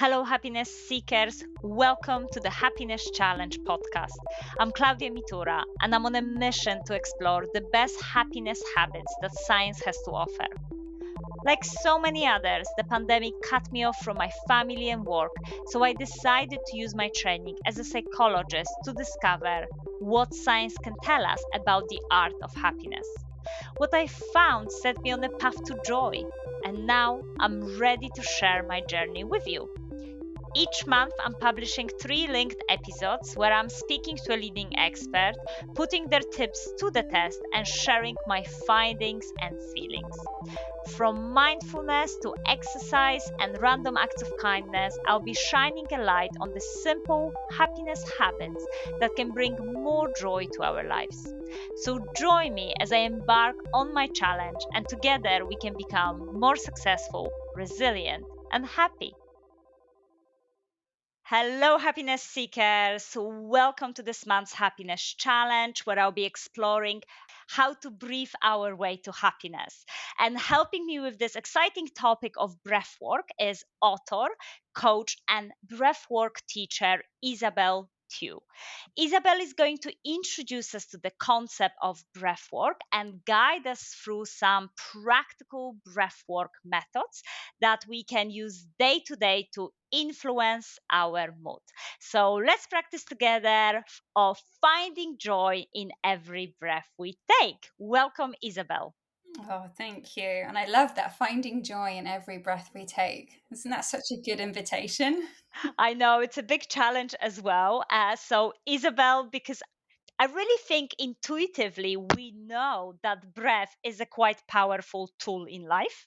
Hello, happiness seekers. Welcome to the Happiness Challenge podcast. I'm Klaudia and I'm on a mission to explore the best happiness habits that science has to offer. Like so many others, the pandemic cut me off from my family and work, so I decided to use my training as a psychologist to discover what science can tell us about the art of happiness. What I found set me on a path to joy, and now I'm ready to share my journey with you. Each month, I'm publishing 3 linked episodes where I'm speaking to a leading expert, putting their tips to the test, and sharing my findings and feelings. From mindfulness to exercise and random acts of kindness, I'll be shining a light on the simple happiness habits that can bring more joy to our lives. So join me as I embark on my challenge, and together we can become more successful, resilient, and happy. Hello, happiness seekers. Welcome to this month's Happiness Challenge, where I'll be exploring how to breathe our way to happiness. And helping me with this exciting topic of breathwork is author, coach, and breathwork teacher Isabel Tew. Isabel is going to introduce us to the concept of breathwork and guide us through some practical breathwork methods that we can use day to day to influence our mood. So let's practice together of finding joy in every breath we take. Welcome, Isabel. Oh, thank you. And I love that finding joy in every breath we take. Isn't that such a good invitation? I know it's a big challenge as well. So, Isabel, because I really think intuitively we know that breath is a quite powerful tool in life.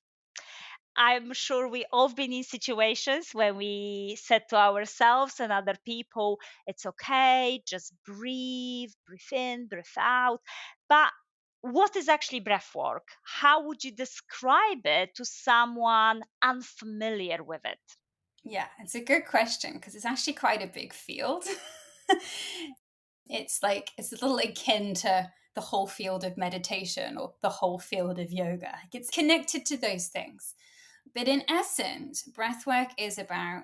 I'm sure we all been in situations where we said to ourselves and other people, it's okay, just breathe in, breathe out. But what is actually breath work? How would you describe it to someone unfamiliar with it? Yeah, it's a good question because it's actually quite a big field. It's a little akin to the whole field of meditation or the whole field of yoga. Like, it's connected to those things. But in essence, breath work is about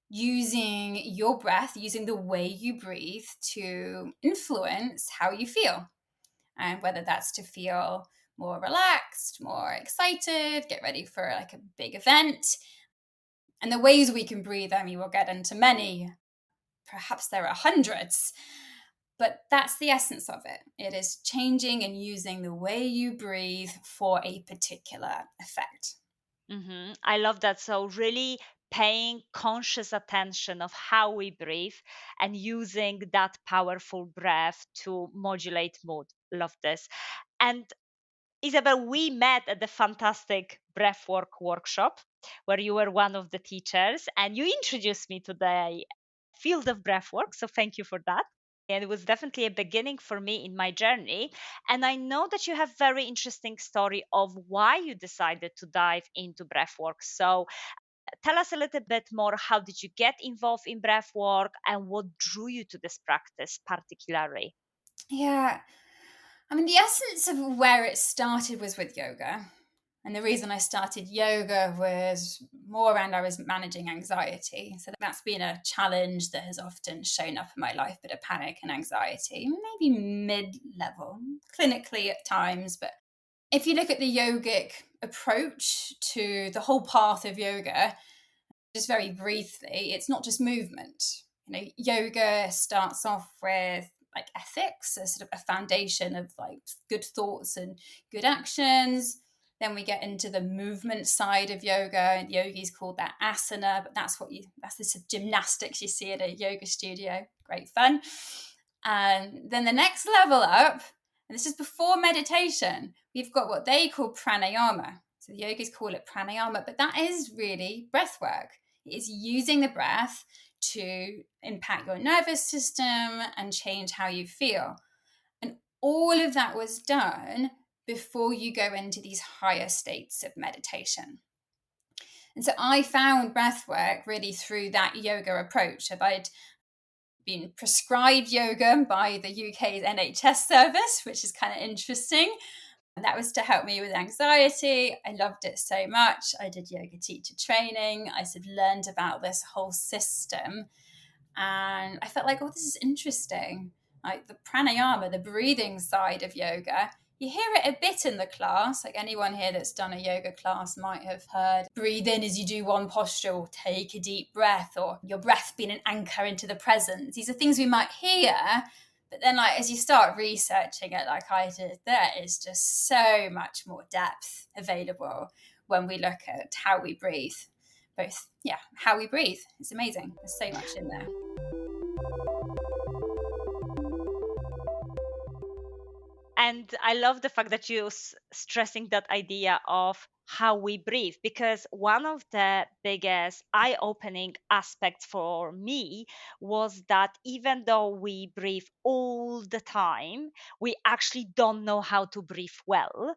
using your breath, using the way you breathe to influence how you feel. And whether that's to feel more relaxed, more excited, get ready for like a big event. And the ways we can breathe, I mean, we'll get into many, perhaps there are hundreds, but that's the essence of it. It is changing and using the way you breathe for a particular effect. I love that. So, really paying conscious attention of how we breathe and using that powerful breath to modulate mood. Love this. And Isabel, we met at the fantastic breathwork workshop where you were one of the teachers and you introduced me to the field of breathwork. So thank you for that. And it was definitely a beginning for me in my journey. And I know that you have very interesting story of why you decided to dive into breathwork. So tell us a little bit more. How did you get involved in breathwork and what drew you to this practice particularly? Yeah. I mean, the essence of where it started was with yoga. And the reason I started yoga was more around I was managing anxiety. So that's been a challenge that has often shown up in my life, bit of panic and anxiety, maybe mid-level, clinically at times. But if you look at the yogic approach to the whole path of yoga, just very briefly, it's not just movement. Yoga starts off with like ethics, a sort of a foundation of like good thoughts and good actions. Then we get into the movement side of yoga, and yogis call that asana, but that's the sort of gymnastics you see at a yoga studio. Great fun. And then the next level up, and this is before meditation, we've got what they call pranayama. So the yogis call it pranayama, but that is really breath work. It's using the breath to impact your nervous system and change how you feel. And all of that was done before you go into these higher states of meditation. And so I found breath work really through that yoga approach. If I'd been prescribed yoga by the UK's NHS service, which is kind of interesting, And that was to help me with anxiety. I loved it so much. I did yoga teacher training. I sort of learned about this whole system. And I felt like, oh, this is interesting. Like the pranayama, the breathing side of yoga, you hear it a bit in the class. Like anyone here that's done a yoga class might have heard, breathe in as you do one posture, or take a deep breath, or your breath being an anchor into the present. These are things we might hear, but then like as you start researching it like I did, there is just so much more depth available when we look at how we breathe. Both, yeah, how we breathe. It's amazing. There's so much in there. And I love the fact that you're stressing that idea of how we breathe, because one of the biggest eye opening aspects for me was that even though we breathe all the time, we actually don't know how to breathe well.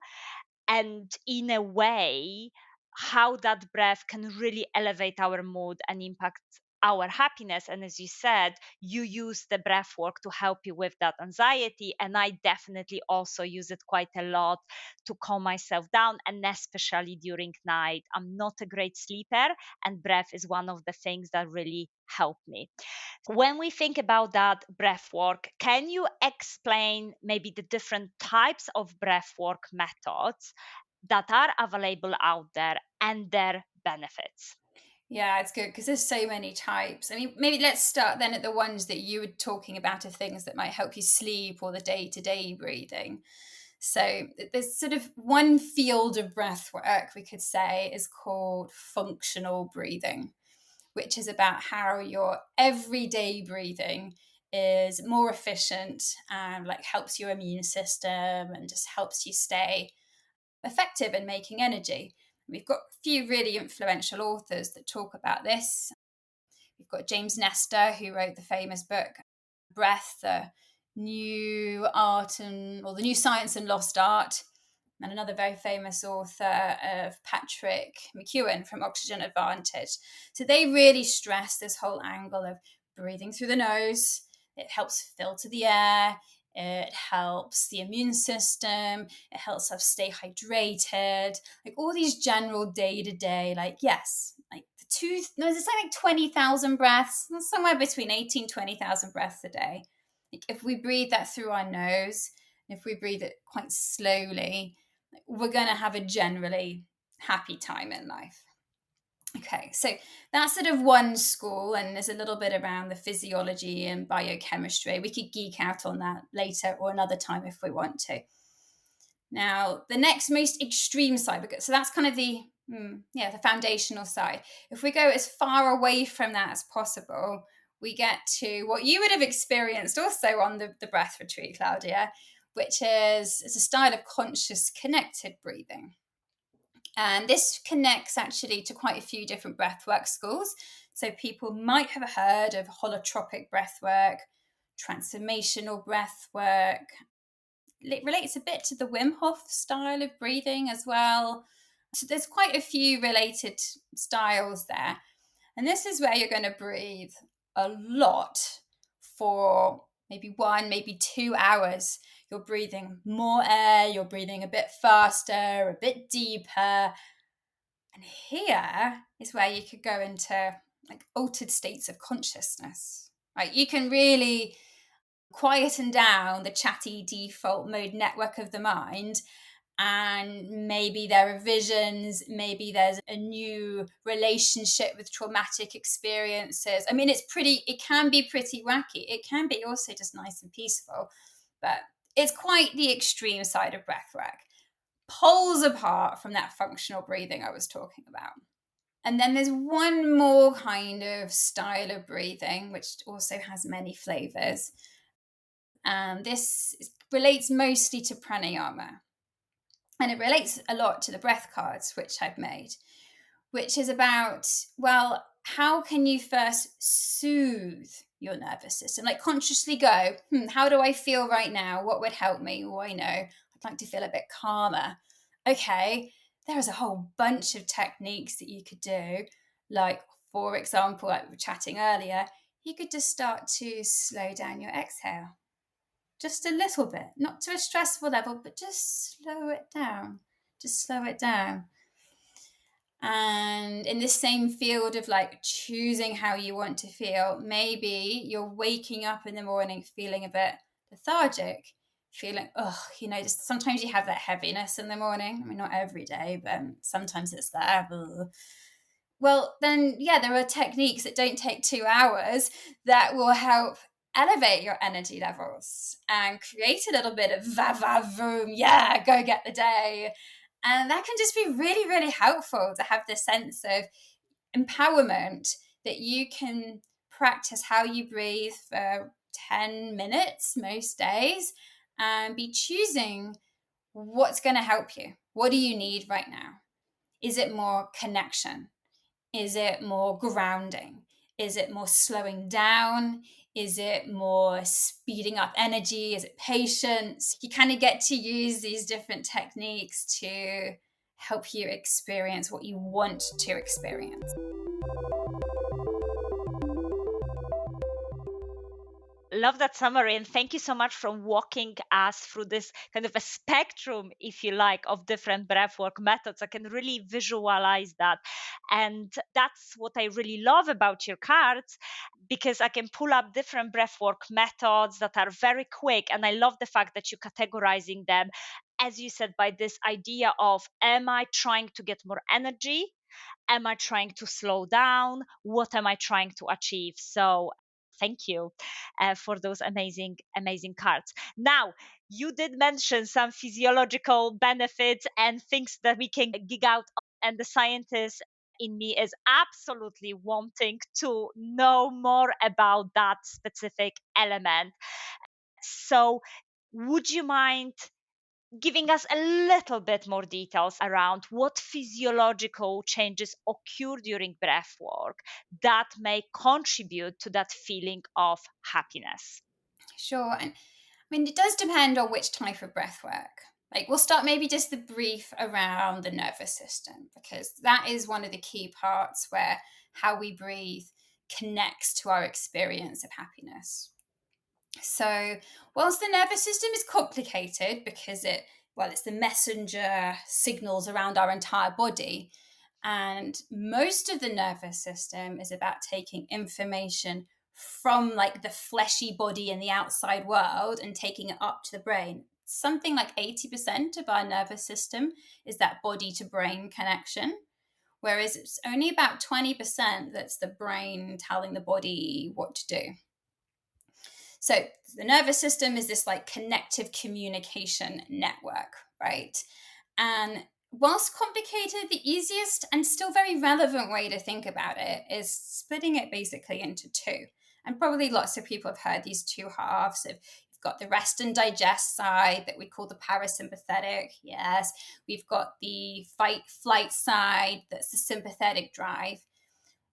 And in a way, how that breath can really elevate our mood and impact our happiness. And as you said, you use the breath work to help you with that anxiety, and I definitely also use it quite a lot to calm myself down, and especially during night. I'm not a great sleeper, and breath is one of the things that really help me. When we think about that breath work, can you explain maybe the different types of breath work methods that are available out there and their benefits? Yeah, it's good because there's so many types. I mean, maybe let's start then at the ones that you were talking about of things that might help you sleep or the day-to-day breathing. So there's sort of one field of breath work we could say is called functional breathing, which is about how your everyday breathing is more efficient and like helps your immune system and just helps you stay effective in making energy. We've got a few really influential authors that talk about this. We've got James Nestor, who wrote the famous book Breath, the New Art and or the New Science and Lost Art, and another very famous author of Patrick McEwen from Oxygen Advantage. So they really stress this whole angle of breathing through the nose. It helps filter the air. It helps the immune system. It helps us stay hydrated. Like all these general day to day, like, yes, like there's something like 20,000 breaths, somewhere between 20,000 breaths a day. Like if we breathe that through our nose, if we breathe it quite slowly, we're going to have a generally happy time in life. Okay, so that's sort of one school, and there's a little bit around the physiology and biochemistry. We could geek out on that later or another time if we want to. Now, the next most extreme side, so that's kind of the foundational side. If we go as far away from that as possible, we get to what you would have experienced also on the breath retreat, Klaudia, which is a style of conscious connected breathing. And this connects actually to quite a few different breathwork schools. So people might have heard of holotropic breathwork, transformational breathwork. It relates a bit to the Wim Hof style of breathing as well. So there's quite a few related styles there. And this is where you're going to breathe a lot for maybe 1, maybe 2 hours. You're breathing more air, you're breathing a bit faster, a bit deeper. And here is where you could go into like altered states of consciousness. Right? You can really quieten down the chatty default mode network of the mind, and maybe there are visions, maybe there's a new relationship with traumatic experiences. I mean, it can be pretty wacky. It can be also just nice and peaceful, but it's quite the extreme side of breathwork, poles apart from that functional breathing I was talking about. And then there's one more kind of style of breathing, which also has many flavors. And this relates mostly to pranayama. And it relates a lot to the breath cards, which I've made, which is about, well, how can you first soothe your nervous system? Like consciously go, how do I feel right now? What would help me? Oh, I know, I'd like to feel a bit calmer. Okay, there's a whole bunch of techniques that you could do. Like, for example, like we were chatting earlier, you could just start to slow down your exhale. just a little bit, not to a stressful level, but just slow it down. Just slow it down. And in this same field of like choosing how you want to feel, maybe you're waking up in the morning feeling a bit lethargic, feeling, just sometimes you have that heaviness in the morning. I mean, not every day, but sometimes it's there. Well, then, there are techniques that don't take 2 hours that will help elevate your energy levels and create a little bit of va-va-voom, go get the day. And that can just be really, really helpful to have this sense of empowerment that you can practice how you breathe for 10 minutes most days and be choosing what's going to help you. What do you need right now? Is it more connection? Is it more grounding? Is it more slowing down? Is it more speeding up energy? Is it patience? You kind of get to use these different techniques to help you experience what you want to experience. Love that summary, and thank you so much for walking us through this kind of a spectrum, if you like, of different breathwork methods. I can really visualize that, and that's what I really love about your cards, because I can pull up different breathwork methods that are very quick, and I love the fact that you're categorizing them, as you said, by this idea of, am I trying to get more energy? Am I trying to slow down? What am I trying to achieve? So thank you for those amazing cards. Now, you did mention some physiological benefits and things that we can gig out on, and the scientist in me is absolutely wanting to know more about that specific element. So would you mind giving us a little bit more details around what physiological changes occur during breath work that may contribute to that feeling of happiness? Sure. And I mean, it does depend on which type of breath work. Like, we'll start maybe just the brief around the nervous system, because that is one of the key parts where how we breathe connects to our experience of happiness. So, whilst the nervous system is complicated because it's the messenger signals around our entire body, and most of the nervous system is about taking information from like the fleshy body in the outside world and taking it up to the brain. Something like 80% of our nervous system is that body to brain connection, whereas it's only about 20% that's the brain telling the body what to do. So the nervous system is this like connective communication network, right? And whilst complicated, the easiest and still very relevant way to think about it is splitting it basically into two. And probably lots of people have heard these two halves of, you've got the rest and digest side that we call the parasympathetic. Yes. We've got the fight flight side that's the sympathetic drive.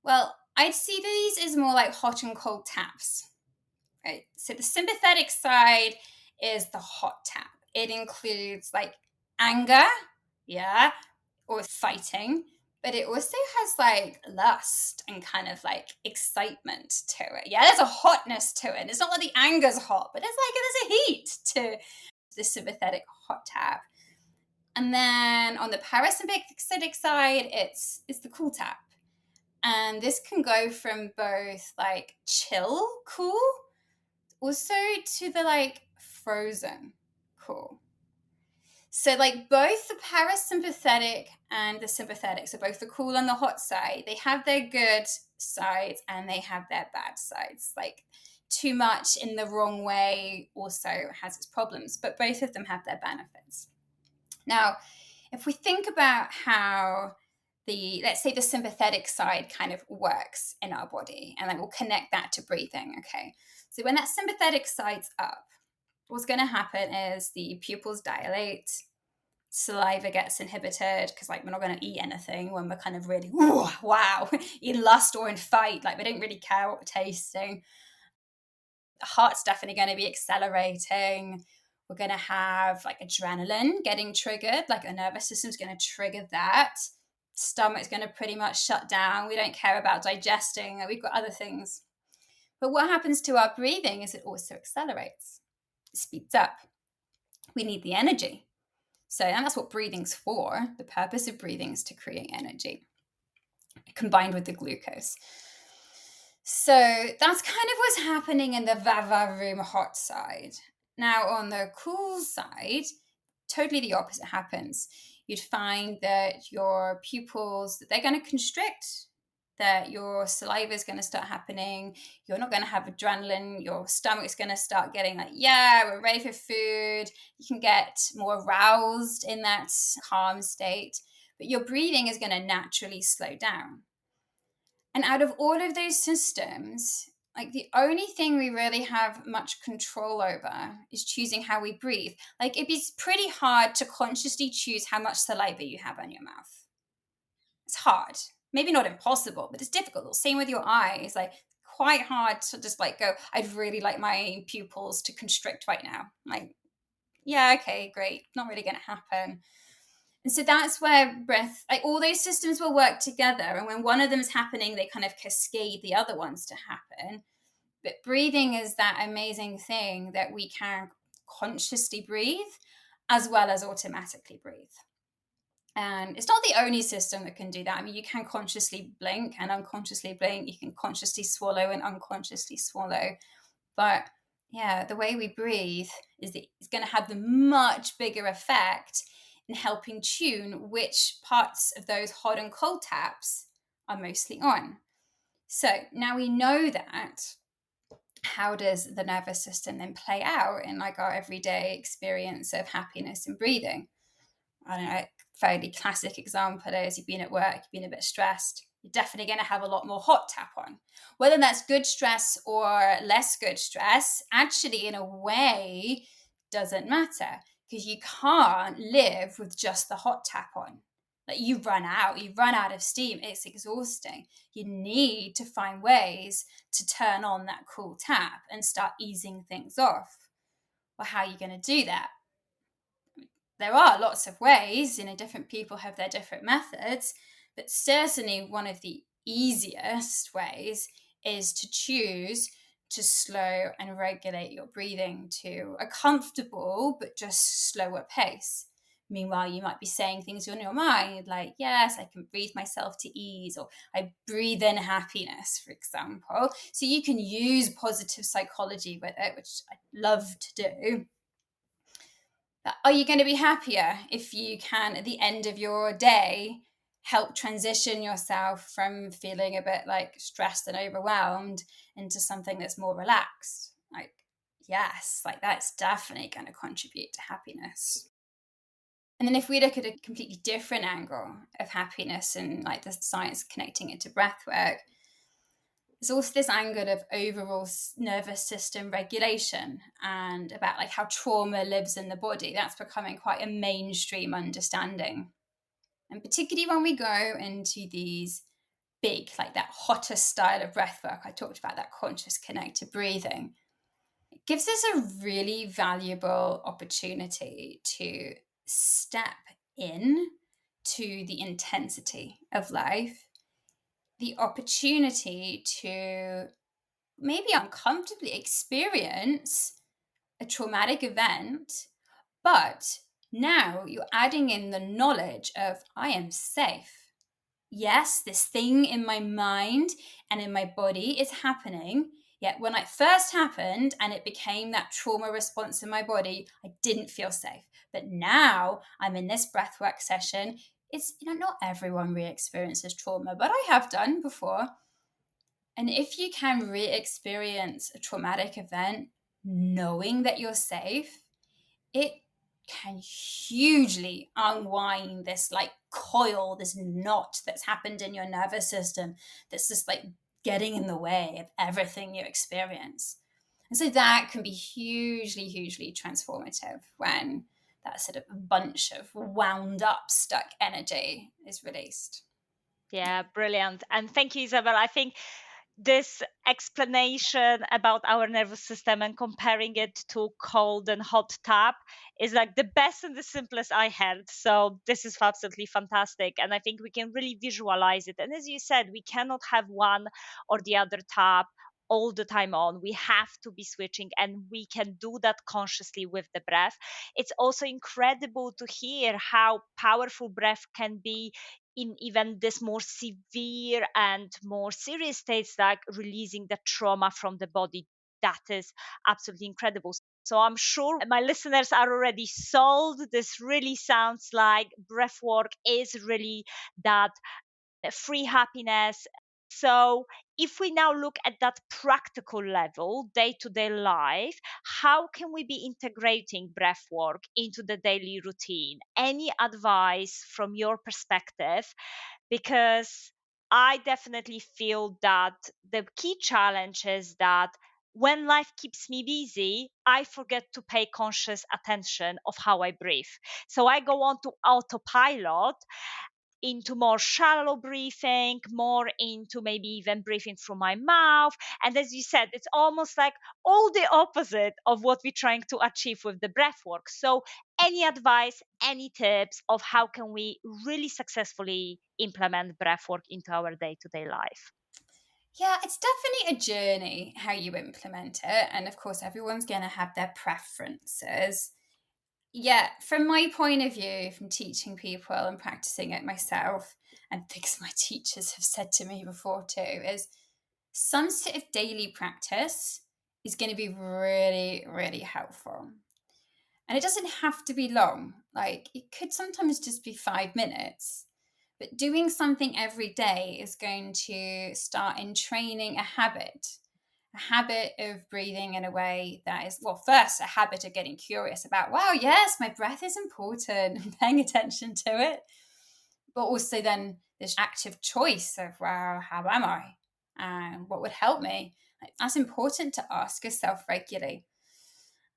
Well, I'd see these as more like hot and cold taps. Right? So the sympathetic side is the hot tap. It includes like anger, or fighting, but it also has like lust and kind of like excitement to it. Yeah, there's a hotness to it. It's not like the anger's hot, but there's a heat to the sympathetic hot tap. And then on the parasympathetic side, it's the cool tap. And this can go from both like chill, cool, also to the like frozen cool. So like both the parasympathetic and the sympathetic, so both the cool and the hot side, they have their good sides and they have their bad sides. Like too much in the wrong way also has its problems, but both of them have their benefits. Now, if we think about how let's say the sympathetic side kind of works in our body, and then we'll connect that to breathing. Okay. So when that sympathetic side's up, what's going to happen is the pupils dilate, saliva gets inhibited, because like we're not going to eat anything when we're kind of really, wow, in lust or in fight. Like we don't really care what we're tasting. The heart's definitely going to be accelerating. We're going to have like adrenaline getting triggered, like the nervous system's going to trigger that. Stomach's going to pretty much shut down. We don't care about digesting. We've got other things. But what happens to our breathing is it also accelerates. speeds up. We need the energy. So, and that's what breathing's for. The purpose of breathing is to create energy combined with the glucose. So that's kind of what's happening in the vava room hot side. Now, on the cool side, totally the opposite happens. You'd find that your pupils, they're going to constrict, that your saliva is going to start happening. You're not going to have adrenaline. Your stomach's going to start getting like, yeah, we're ready for food. You can get more aroused in that calm state, but your breathing is going to naturally slow down. And out of all of those systems, like the only thing we really have much control over is choosing how we breathe. Like it'd be pretty hard to consciously choose how much saliva you have in your mouth. It's hard. Maybe not impossible, but it's difficult. Same with your eyes. Like quite hard to just like go, I'd really like my pupils to constrict right now. Like, yeah, okay, great. Not really going to happen. And so that's where breath, like all those systems will work together. And when one of them is happening, they kind of cascade the other ones to happen. But breathing is that amazing thing that we can consciously breathe as well as automatically breathe. And it's not the only system that can do that. I mean, you can consciously blink and unconsciously blink. You can consciously swallow and unconsciously swallow. But yeah, the way we breathe is going to have the much bigger effect in helping tune which parts of those hot and cold taps are mostly on. So now we know that. How does the nervous system then play out in like our everyday experience of happiness and breathing? I don't know, a fairly classic example is you've been at work, you've been a bit stressed, you're definitely going to have a lot more hot tap on. Whether that's good stress or less good stress, actually in a way doesn't matter, because you can't live with just the hot tap on. Like you run out of steam, it's exhausting. You need to find ways to turn on that cool tap and start easing things off. Well, how are you going to do that? There are lots of ways, different people have their different methods, but certainly one of the easiest ways is to choose to slow and regulate your breathing to a comfortable but just slower pace. Meanwhile, you might be saying things in your mind like, yes, I can breathe myself to ease, or I breathe in happiness, for example. So you can use positive psychology with it, which I love to do. Are you going to be happier if you can, at the end of your day, help transition yourself from feeling a bit like stressed and overwhelmed into something that's more relaxed? Like, yes, like that's definitely going to contribute to happiness. And then if we look at a completely different angle of happiness and like the science connecting it to breathwork, there's also this angle of overall nervous system regulation and about like how trauma lives in the body. That's becoming quite a mainstream understanding. And particularly when we go into these big, like that hotter style of breathwork, I talked about that conscious connected breathing. It gives us a really valuable opportunity to step in to the intensity of life, the opportunity to maybe uncomfortably experience a traumatic event, but now you're adding in the knowledge of I am safe. Yes, this thing in my mind and in my body is happening. Yet when it first happened and it became that trauma response in my body, I didn't feel safe. But now I'm in this breathwork session. It's, not everyone re-experiences trauma, but I have done before. And if you can re-experience a traumatic event, knowing that you're safe, it can hugely unwind this like coil, this knot that's happened in your nervous system that's just like getting in the way of everything you experience. And so that can be hugely, hugely transformative when that sort of bunch of wound up, stuck energy is released. Yeah, brilliant. And thank you, Isabel. I think this explanation about our nervous system and comparing it to cold and hot tap is like the best and the simplest I heard. So this is absolutely fantastic. And I think we can really visualize it. And as you said, we cannot have one or the other tap all the time on. We have to be switching, and we can do that consciously with the breath. It's also incredible to hear how powerful breath can be in even this more severe and more serious states, like releasing the trauma from the body. That is absolutely incredible. So I'm sure my listeners are already sold. This really sounds like breath work is really that free happiness. So, if we now look at that practical level, day to day life, how can we be integrating breath work into the daily routine? Any advice from your perspective? Because I definitely feel that the key challenge is that when life keeps me busy, I forget to pay conscious attention of how I breathe. So I go on to autopilot, into more shallow breathing, more into maybe even breathing through my mouth. And as you said, it's almost like all the opposite of what we're trying to achieve with the breath work. So, any advice, any tips of how can we really successfully implement breath work into our day to day life? Yeah, it's definitely a journey how you implement it. And of course, everyone's going to have their preferences. Yeah, from my point of view, from teaching people and practicing it myself, and things my teachers have said to me before too, is some sort of daily practice is going to be really, really helpful. And it doesn't have to be long. Like, it could sometimes just be 5 minutes. But doing something every day is going to start in training a habit of breathing in a way that is, well, first, a habit of getting curious about, wow, yes, my breath is important, and paying attention to it. But also then this active choice of, wow, how am I? And what would help me? Like, that's important to ask yourself regularly.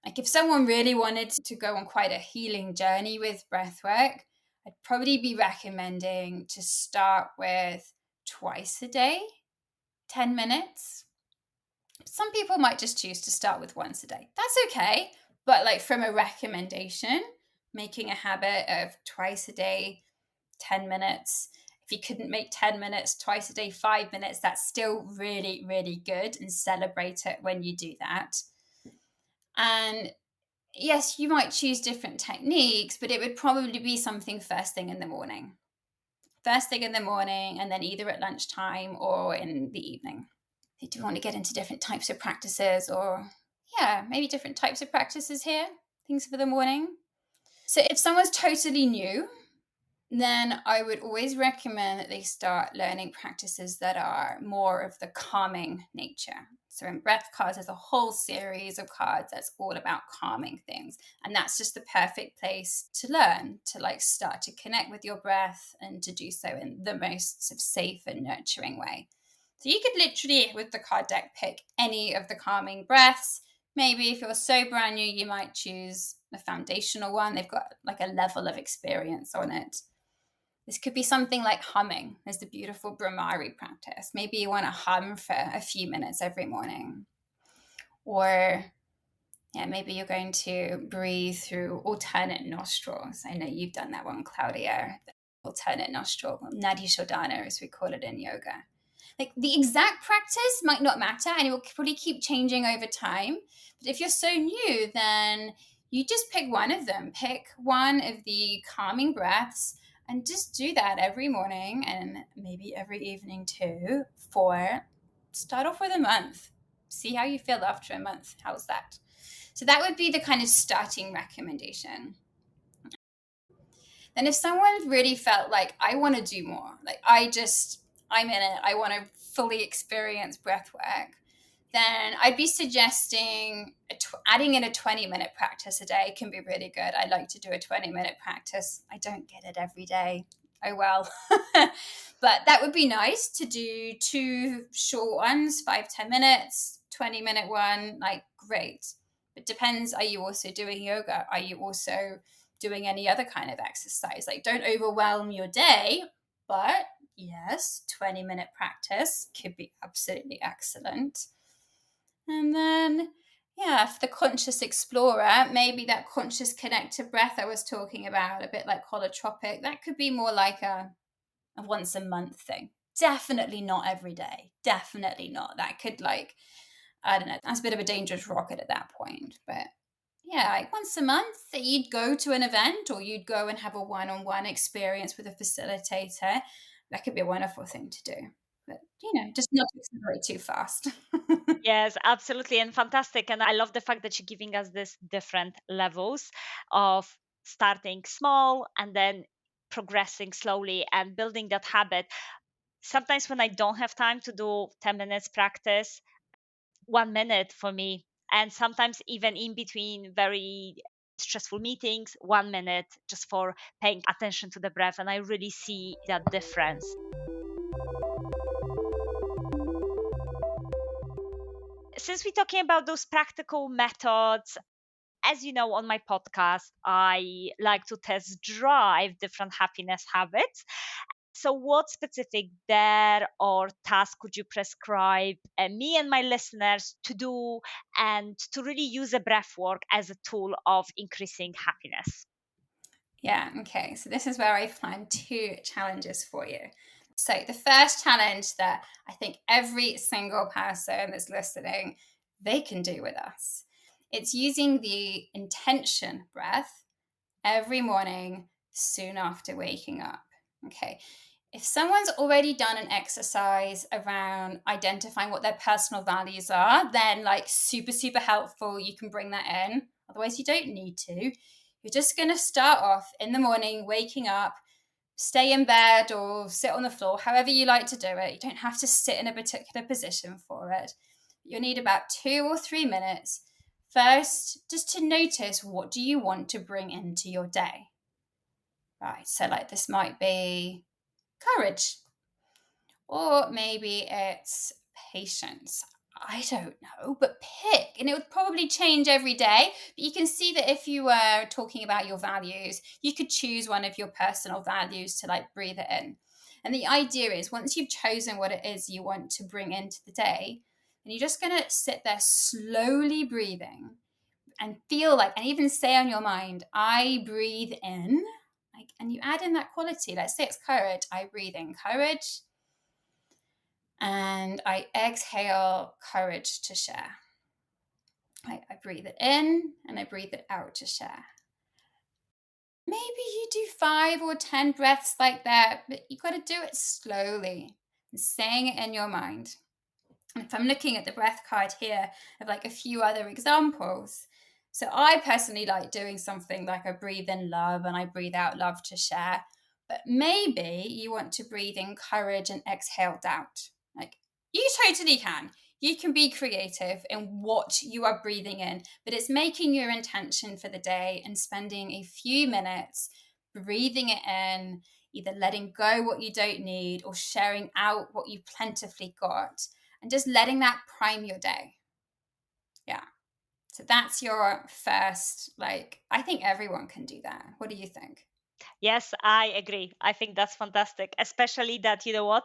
Like, if someone really wanted to go on quite a healing journey with breathwork, I'd probably be recommending to start with twice a day, 10 minutes. Some people might just choose to start with once a day. That's okay. But like, from a recommendation, making a habit of twice a day, 10 minutes. If you couldn't make 10 minutes twice a day, 5 minutes, that's still really, really good, and celebrate it when you do that. And yes, you might choose different techniques, but it would probably be something first thing in the morning. First thing in the morning, and then either at lunchtime or in the evening. If you do want to get into different types of practices, or yeah, maybe different types of practices here, things for the morning. So if someone's totally new, then I would always recommend that they start learning practices that are more of the calming nature. So in breath cards, there's a whole series of cards that's all about calming things. And that's just the perfect place to learn, to like start to connect with your breath and to do so in the most sort of safe and nurturing way. So you could literally, with the card deck, pick any of the calming breaths. Maybe if you're so brand new, you might choose a foundational one. They've got like a level of experience on it. This could be something like humming. There's the beautiful Brahmari practice. Maybe you want to hum for a few minutes every morning. Or yeah, maybe you're going to breathe through alternate nostrils. I know you've done that one, Klaudia. Alternate nostril, Nadi Shodhana, as we call it in yoga. Like, the exact practice might not matter, and it will probably keep changing over time. But if you're so new, then you just pick one of them. Pick one of the calming breaths and just do that every morning and maybe every evening too, start off with a month. See how you feel after a month. How's that? So that would be the kind of starting recommendation. Then if someone really felt like, I want to do more, like I'm in it, I want to fully experience breath work, then I'd be suggesting adding in a 20-minute practice a day can be really good. I like to do a 20-minute practice. I don't get it every day. Oh, well. But that would be nice to do 2 short ones, 5-10 minutes, 20-minute one, like, great. It depends. Are you also doing yoga? Are you also doing any other kind of exercise? Like, don't overwhelm your day, but yes, 20-minute practice could be absolutely excellent. And then, yeah, for the conscious explorer, maybe that conscious connected breath I was talking about, a bit like holotropic, that could be more like a once a month thing. definitely not every day. Definitely not. That could I don't know, that's a bit of a dangerous rocket at that point. But yeah, like once a month that you'd go to an event or you'd go and have a one-on-one experience with a facilitator, that could be a wonderful thing to do. But, just not to accelerate too fast. Yes, absolutely. And fantastic. And I love the fact that you're giving us these different levels of starting small and then progressing slowly and building that habit. Sometimes when I don't have time to do 10 minutes practice, 1 minute for me, and sometimes even in between very stressful meetings, 1 minute just for paying attention to the breath. And I really see that difference. Since we're talking about those practical methods, as you know, on my podcast, I like to test drive different happiness habits. So, what specific dare or task could you prescribe me and my listeners to do and to really use a breath work as a tool of increasing happiness? Yeah, okay. So this is where I've planned 2 challenges for you. So the first challenge that I think every single person that's listening, they can do with us. It's using the intention breath every morning soon after waking up. Okay. If someone's already done an exercise around identifying what their personal values are, then super, super helpful. You can bring that in. Otherwise, you don't need to. You're just going to start off in the morning, waking up, stay in bed or sit on the floor, however you like to do it. You don't have to sit in a particular position for it. You'll need about 2 or 3 minutes. First, just to notice, what do you want to bring into your day? Right, so this might be courage, or maybe it's patience. I don't know, but pick. And it would probably change every day. But you can see that if you were talking about your values, you could choose one of your personal values to breathe it in. And the idea is once you've chosen what it is you want to bring into the day, then you're just going to sit there slowly breathing and and even say on your mind, I breathe in. And you add in that quality. Let's say it's courage. I breathe in courage. And I exhale courage to share. I breathe it in and I breathe it out to share. Maybe you do 5 or 10 breaths like that, but you got to do it slowly and saying it in your mind. And if I'm looking at the breath card here of a few other examples, so I personally like doing something like I breathe in love and I breathe out love to share. But maybe you want to breathe in courage and exhale doubt. You totally can. You can be creative in what you are breathing in, but it's making your intention for the day and spending a few minutes breathing it in, either letting go what you don't need or sharing out what you plentifully got, and just letting that prime your day. Yeah. So that's your first, I think everyone can do that. What do you think? Yes, I agree. I think that's fantastic, especially that, you know what?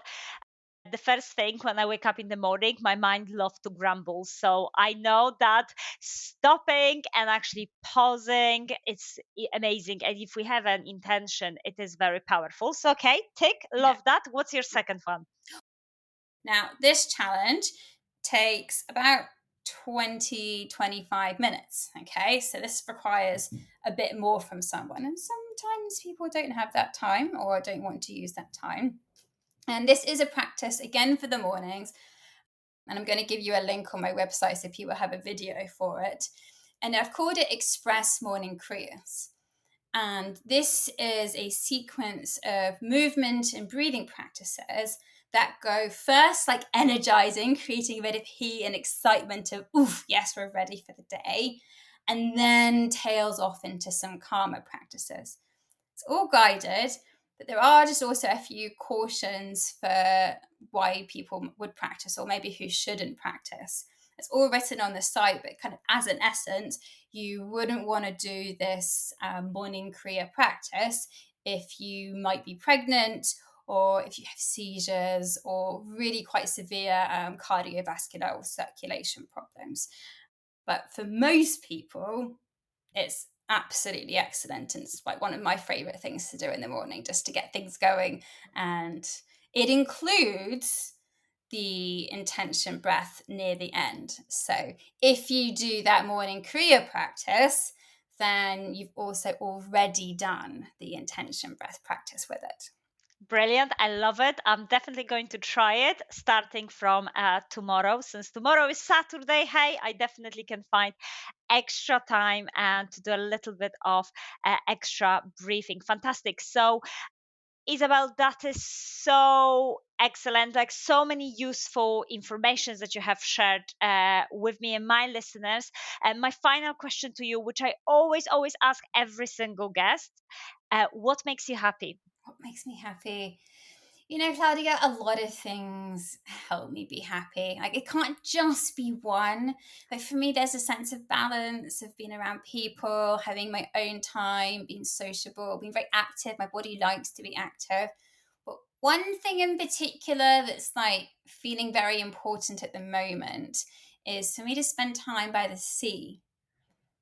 The first thing when I wake up in the morning, my mind loves to grumble. So I know that stopping and actually pausing, it's amazing. And if we have an intention, it is very powerful. So, okay, tick, Yeah. love that. What's your second one? Now, this challenge takes about 20-25 minutes. Okay, so this requires a bit more from someone, and sometimes people don't have that time or don't want to use that time. And this is a practice again for the mornings, and I'm going to give you a link on my website so people have a video for it. And I've called it Express Morning Kriyas. And this is a sequence of movement and breathing practices that go first energizing, creating a bit of heat and excitement of, oof, yes, we're ready for the day, and then tails off into some calmer practices. It's all guided, but there are just also a few cautions for why people would practice or maybe who shouldn't practice. It's all written on the site, but kind of as an essence, you wouldn't want to do this morning Kriya practice if you might be pregnant or if you have seizures or really quite severe cardiovascular or circulation problems. But for most people, it's absolutely excellent. And it's one of my favorite things to do in the morning, just to get things going and it includes the intention breath near the end. So if you do that morning Kriya practice, then you've also already done the intention breath practice with it. Brilliant. I love it. I'm definitely going to try it starting from tomorrow. Since tomorrow is Saturday, hey, I definitely can find extra time and to do a little bit of extra breathing. Fantastic. So, Isabel, that is so excellent. Like so many useful information that you have shared with me and my listeners. And my final question to you, which I always ask every single guest, what makes you happy? What makes me happy? You know, Klaudia, a lot of things help me be happy. Like, it can't just be one. Like, for me, there's a sense of balance of being around people, having my own time, being sociable, being very active. My body likes to be active. But one thing in particular that's like feeling very important at the moment is for me to spend time by the sea.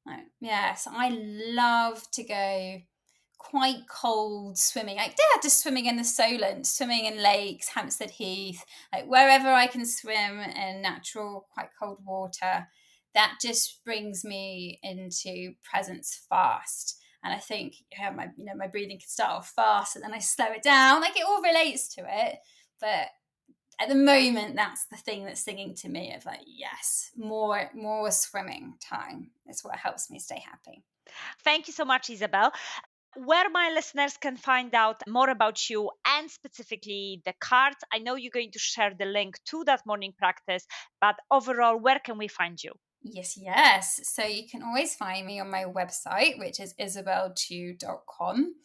Like, yes, I love to go quite cold swimming, like just swimming in the Solent, swimming in lakes, Hampstead Heath, like wherever I can swim in natural, quite cold water. That just brings me into presence fast. And I think my breathing can start off fast and then I slow it down. Like it all relates to it. But at the moment, that's the thing that's singing to me of like, yes, more swimming time is what helps me stay happy. Thank you so much, Isabel. Where my listeners can find out more about you and specifically the cards. I know you're going to share the link to that morning practice, but overall, where can we find you? Yes. So you can always find me on my website, which is isabeltew.com.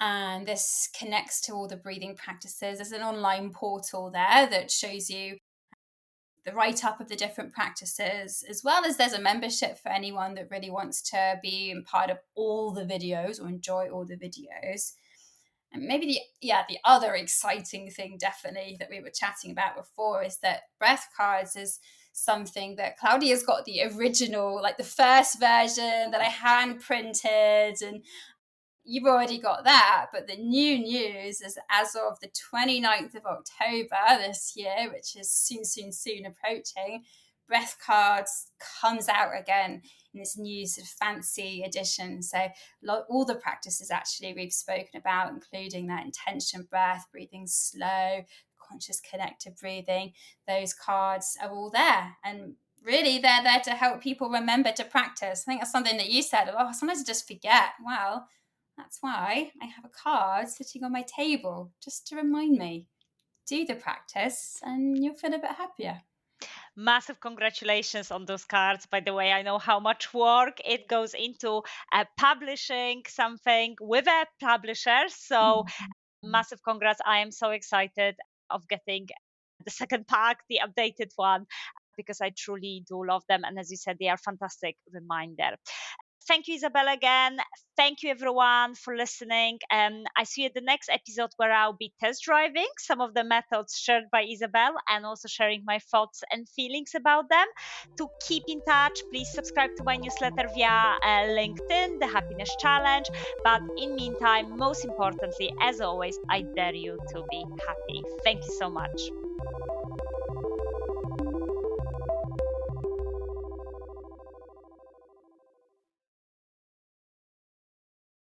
And this connects to all the breathing practices. There's an online portal there that shows you the write up of the different practices, as well as there's a membership for anyone that really wants to be part of all the videos or enjoy all the videos. And maybe the other exciting thing definitely that we were chatting about before is that breath cards is something that Klaudia's got the original, like the first version that I hand printed, and you've already got that. But the new news is as of the 29th of October this year, which is soon approaching, breath cards comes out again in this new sort of fancy edition. So all the practices actually we've spoken about, including that intention breath, breathing slow, conscious connected breathing, those cards are all there. And really they're there to help people remember to practice. I think that's something that you said, sometimes I just forget. Well, that's why I have a card sitting on my table just to remind me. Do the practice and you'll feel a bit happier. Massive congratulations on those cards. By the way, I know how much work it goes into publishing something with a publisher. So, massive congrats. I am so excited of getting the second pack, the updated one, because I truly do love them. And as you said, they are fantastic reminder. Thank you, Isabel, again. Thank you, everyone, for listening. I see you at the next episode where I'll be test driving some of the methods shared by Isabel and also sharing my thoughts and feelings about them. To keep in touch, please subscribe to my newsletter via LinkedIn, The Happiness Challenge. But in meantime, most importantly, as always, I dare you to be happy. Thank you so much.